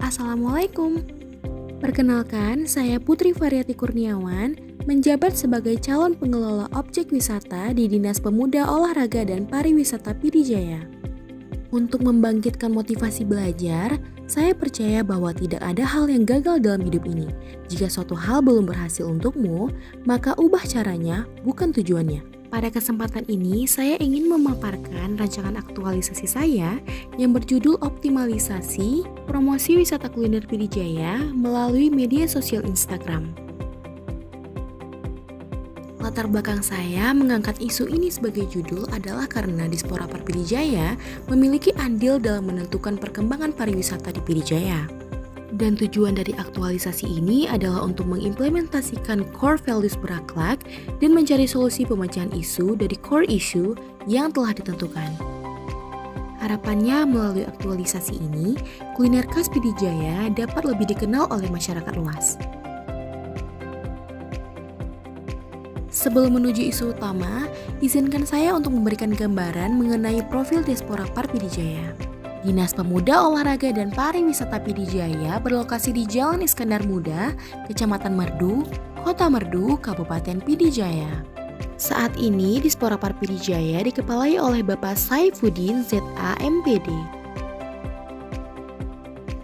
Assalamualaikum. Perkenalkan, saya Putri Variati Kurniawan, menjabat sebagai calon pengelola objek wisata di Dinas Pemuda, Olahraga dan Pariwisata Pidijaya. Untuk membangkitkan motivasi belajar, saya percaya bahwa tidak ada hal yang gagal dalam hidup ini. Jika suatu hal belum berhasil untukmu, maka ubah caranya, bukan tujuannya. Pada kesempatan ini, saya ingin memaparkan rancangan aktualisasi saya yang berjudul Optimalisasi Promosi Wisata Kuliner Pidijaya melalui media sosial Instagram. Latar belakang saya mengangkat isu ini sebagai judul adalah karena Dispora Par Pidijaya memiliki andil dalam menentukan perkembangan pariwisata di Pidijaya. Dan tujuan dari aktualisasi ini adalah untuk mengimplementasikan core values berakhlak dan mencari solusi pemecahan isu dari core issue yang telah ditentukan. Harapannya melalui aktualisasi ini, kuliner khas Pidijaya dapat lebih dikenal oleh masyarakat luas. Sebelum menuju isu utama, izinkan saya untuk memberikan gambaran mengenai profil Dispora Par Pidijaya. Dinas Pemuda, Olahraga dan Pariwisata Pidijaya berlokasi di Jalan Iskandar Muda, Kecamatan Merdu, Kota Merdu, Kabupaten Pidijaya. Saat ini Dispora Par Pidijaya dikepalai oleh Bapak Saifuddin ZA MPD.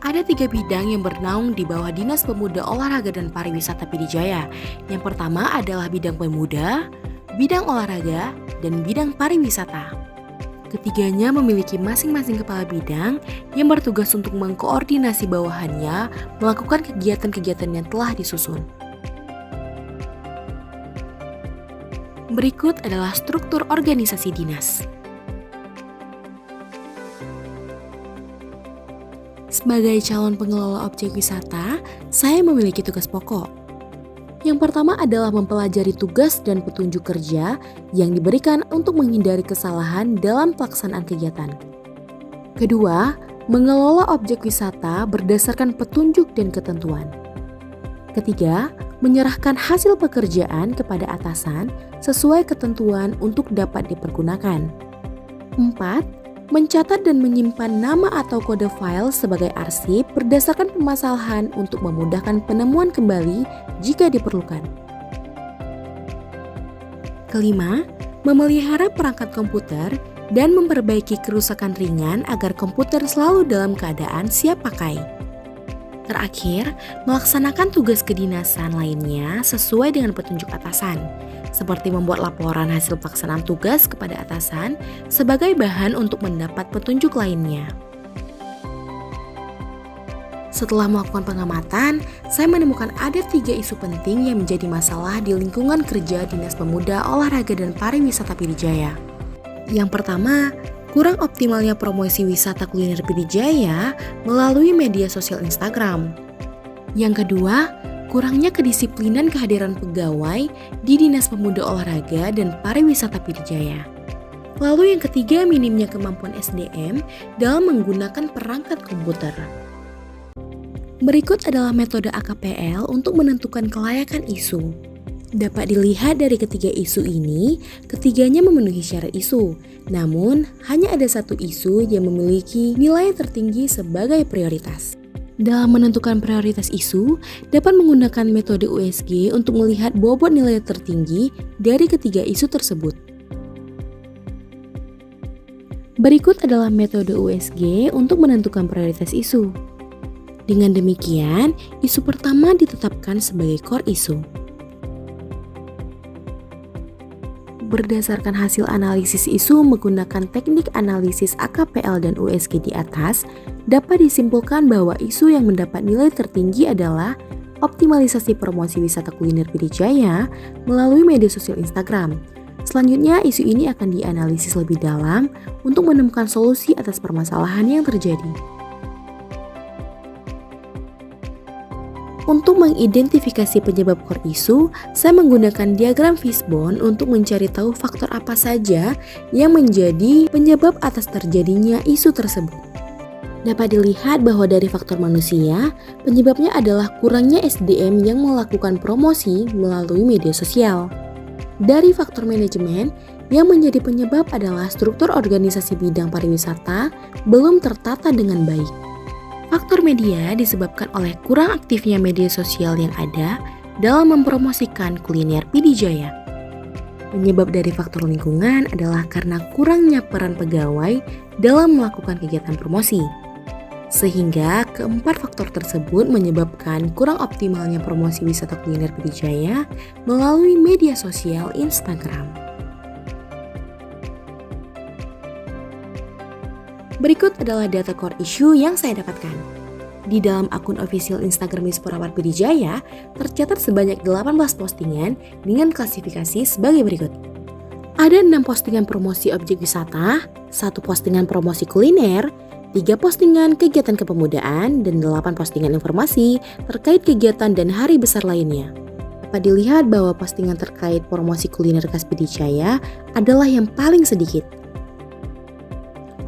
Ada 3 bidang yang bernaung di bawah Dinas Pemuda, Olahraga dan Pariwisata Pidijaya. Yang pertama adalah bidang pemuda, bidang olahraga, dan bidang pariwisata. Ketiganya memiliki masing-masing kepala bidang yang bertugas untuk mengkoordinasi bawahannya melakukan kegiatan-kegiatan yang telah disusun. Berikut adalah struktur organisasi dinas. Sebagai calon pengelola objek wisata, saya memiliki tugas pokok. Yang pertama adalah mempelajari tugas dan petunjuk kerja yang diberikan untuk menghindari kesalahan dalam pelaksanaan kegiatan. Kedua, mengelola objek wisata berdasarkan petunjuk dan ketentuan. Ketiga, menyerahkan hasil pekerjaan kepada atasan sesuai ketentuan untuk dapat dipergunakan. 4. Mencatat dan menyimpan nama atau kode file sebagai arsip berdasarkan permasalahan untuk memudahkan penemuan kembali jika diperlukan. Kelima, memelihara perangkat komputer dan memperbaiki kerusakan ringan agar komputer selalu dalam keadaan siap pakai. Terakhir, melaksanakan tugas kedinasan lainnya sesuai dengan petunjuk atasan, seperti membuat laporan hasil pelaksanaan tugas kepada atasan sebagai bahan untuk mendapat petunjuk lainnya. Setelah melakukan pengamatan, saya menemukan ada 3 isu penting yang menjadi masalah di lingkungan kerja Dinas Pemuda, Olahraga dan Pariwisata Pidijaya. Yang pertama, kurang optimalnya promosi wisata kuliner Pidijaya melalui media sosial Instagram. Yang kedua, kurangnya kedisiplinan kehadiran pegawai di Dinas Pemuda, Olahraga dan Pariwisata Pidijaya. Lalu yang ketiga, minimnya kemampuan SDM dalam menggunakan perangkat komputer. Berikut adalah metode AKPL untuk menentukan kelayakan isu. Dapat dilihat dari ketiga isu ini, ketiganya memenuhi syarat isu. Namun, hanya ada satu isu yang memiliki nilai tertinggi sebagai prioritas. Dalam menentukan prioritas isu, dapat menggunakan metode USG untuk melihat bobot nilai tertinggi dari ketiga isu tersebut. Berikut adalah metode USG untuk menentukan prioritas isu. Dengan demikian, isu pertama ditetapkan sebagai core isu. Berdasarkan hasil analisis isu menggunakan teknik analisis AKPL dan USG di atas, dapat disimpulkan bahwa isu yang mendapat nilai tertinggi adalah optimalisasi promosi wisata kuliner Pidijaya melalui media sosial Instagram. Selanjutnya, isu ini akan dianalisis lebih dalam untuk menemukan solusi atas permasalahan yang terjadi. Untuk mengidentifikasi penyebab core isu, saya menggunakan diagram fishbone untuk mencari tahu faktor apa saja yang menjadi penyebab atas terjadinya isu tersebut. Dapat dilihat bahwa dari faktor manusia, penyebabnya adalah kurangnya SDM yang melakukan promosi melalui media sosial. Dari faktor manajemen, yang menjadi penyebab adalah struktur organisasi bidang pariwisata belum tertata dengan baik. Faktor media disebabkan oleh kurang aktifnya media sosial yang ada dalam mempromosikan kuliner Pidijaya. Penyebab dari faktor lingkungan adalah karena kurangnya peran pegawai dalam melakukan kegiatan promosi. Sehingga keempat faktor tersebut menyebabkan kurang optimalnya promosi wisata kuliner Pidijaya melalui media sosial Instagram. Berikut adalah data core issue yang saya dapatkan. Di dalam akun official Instagram Disporapat Pidijaya, tercatat sebanyak 18 postingan dengan klasifikasi sebagai berikut. Ada 6 postingan promosi objek wisata, 1 postingan promosi kuliner, 3 postingan kegiatan kepemudaan, dan 8 postingan informasi terkait kegiatan dan hari besar lainnya. Dapat dilihat bahwa postingan terkait promosi kuliner khas Pidijaya adalah yang paling sedikit.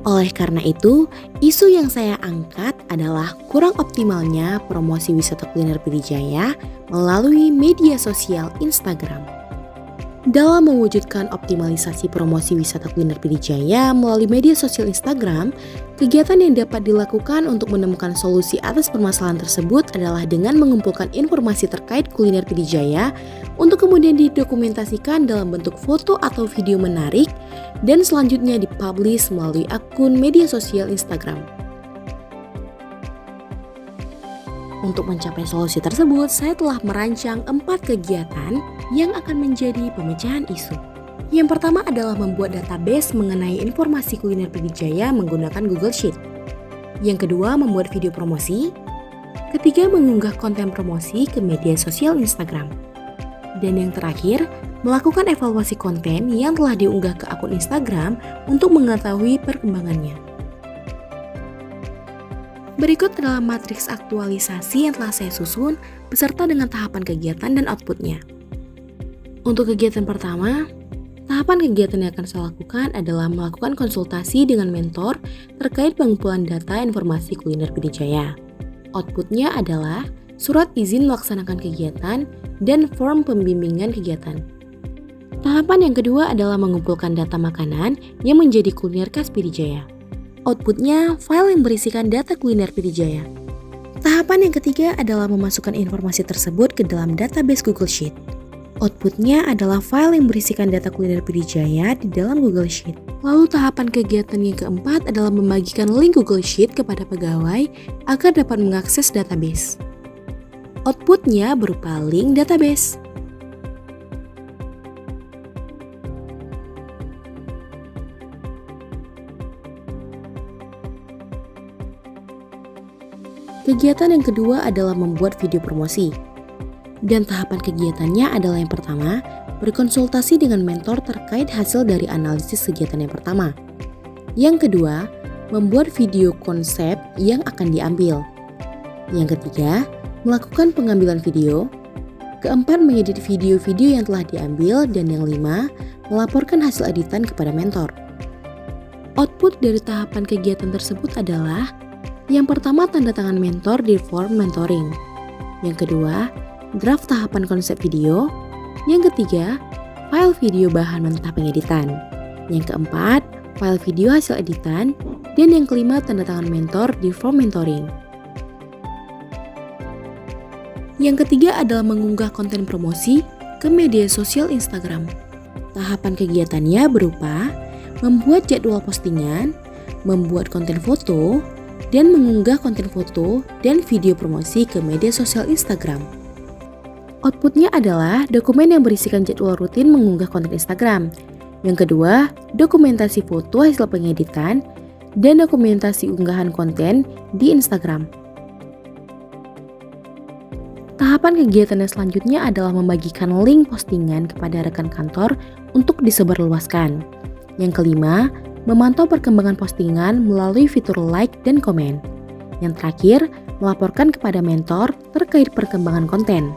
Oleh karena itu, isu yang saya angkat adalah kurang optimalnya promosi wisata kuliner Pidijaya melalui media sosial Instagram. Dalam mewujudkan optimalisasi promosi wisata kuliner Pidijaya melalui media sosial Instagram, kegiatan yang dapat dilakukan untuk menemukan solusi atas permasalahan tersebut adalah dengan mengumpulkan informasi terkait kuliner Pidijaya untuk kemudian didokumentasikan dalam bentuk foto atau video menarik dan selanjutnya dipublish melalui akun media sosial Instagram. Untuk mencapai solusi tersebut, saya telah merancang 4 kegiatan yang akan menjadi pemecahan isu. Yang pertama adalah membuat database mengenai informasi kuliner Pidijaya menggunakan Google Sheet. Yang kedua, membuat video promosi. Ketiga, mengunggah konten promosi ke media sosial Instagram. Dan yang terakhir, melakukan evaluasi konten yang telah diunggah ke akun Instagram untuk mengetahui perkembangannya. Berikut adalah matriks aktualisasi yang telah saya susun beserta dengan tahapan kegiatan dan outputnya. Untuk kegiatan pertama, tahapan kegiatan yang akan saya lakukan adalah melakukan konsultasi dengan mentor terkait pengumpulan data informasi kuliner Pidijaya. Outputnya adalah surat izin melaksanakan kegiatan dan form pembimbingan kegiatan. Tahapan yang kedua adalah mengumpulkan data makanan yang menjadi kuliner khas Pidijaya. Outputnya file yang berisikan data kuliner Pidijaya. Tahapan yang ketiga adalah memasukkan informasi tersebut ke dalam database Google Sheet. Outputnya adalah file yang berisikan data kuliner Pidijaya di dalam Google Sheet. Lalu tahapan kegiatan yang keempat adalah membagikan link Google Sheet kepada pegawai agar dapat mengakses database. Outputnya berupa link database. Kegiatan yang kedua adalah membuat video promosi. Dan tahapan kegiatannya adalah yang pertama, berkonsultasi dengan mentor terkait hasil dari analisis kegiatan yang pertama. Yang kedua, membuat video konsep yang akan diambil. Yang ketiga, melakukan pengambilan video. Keempat, mengedit video-video yang telah diambil. Dan yang lima, melaporkan hasil editan kepada mentor. Output dari tahapan kegiatan tersebut adalah yang pertama, tanda tangan mentor di form mentoring. Yang kedua, draft tahapan konsep video. Yang ketiga, file video bahan mentah pengeditan. Yang keempat, file video hasil editan. Dan yang kelima, tanda tangan mentor di form mentoring. Yang ketiga adalah mengunggah konten promosi ke media sosial Instagram. Tahapan kegiatannya berupa membuat jadwal postingan, membuat konten foto, dan mengunggah konten foto dan video promosi ke media sosial Instagram. Outputnya adalah dokumen yang berisikan jadwal rutin mengunggah konten Instagram. Yang kedua, dokumentasi foto hasil pengeditan dan dokumentasi unggahan konten di Instagram. Tahapan kegiatan yang selanjutnya adalah membagikan link postingan kepada rekan kantor untuk disebarluaskan. Yang kelima, memantau perkembangan postingan melalui fitur like dan komen. Yang terakhir, melaporkan kepada mentor terkait perkembangan konten.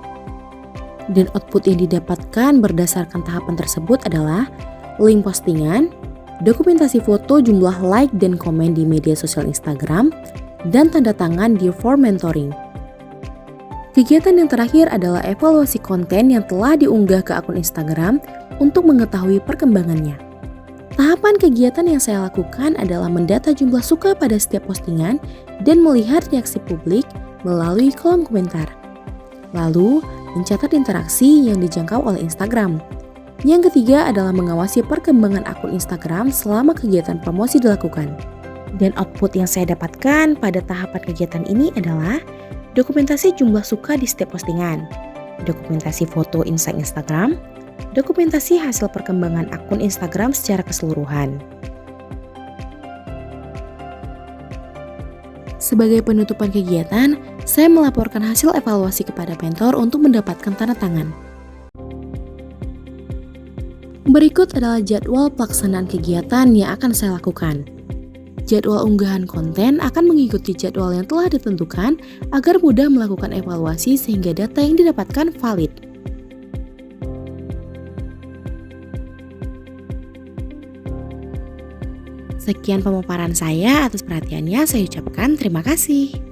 Dan output yang didapatkan berdasarkan tahapan tersebut adalah link postingan, dokumentasi foto jumlah like dan komen di media sosial Instagram, dan tanda tangan di form mentoring. Kegiatan yang terakhir adalah evaluasi konten yang telah diunggah ke akun Instagram untuk mengetahui perkembangannya. Tahapan kegiatan yang saya lakukan adalah mendata jumlah suka pada setiap postingan dan melihat reaksi publik melalui kolom komentar. Lalu, mencatat interaksi yang dijangkau oleh Instagram. Yang ketiga adalah mengawasi perkembangan akun Instagram selama kegiatan promosi dilakukan. Dan output yang saya dapatkan pada tahapan kegiatan ini adalah dokumentasi jumlah suka di setiap postingan, dokumentasi foto insight Instagram, dokumentasi hasil perkembangan akun Instagram secara keseluruhan. Sebagai penutupan kegiatan, saya melaporkan hasil evaluasi kepada mentor untuk mendapatkan tanda tangan. Berikut adalah jadwal pelaksanaan kegiatan yang akan saya lakukan. Jadwal unggahan konten akan mengikuti jadwal yang telah ditentukan agar mudah melakukan evaluasi sehingga data yang didapatkan valid. Sekian pemaparan saya, atas perhatiannya saya ucapkan terima kasih.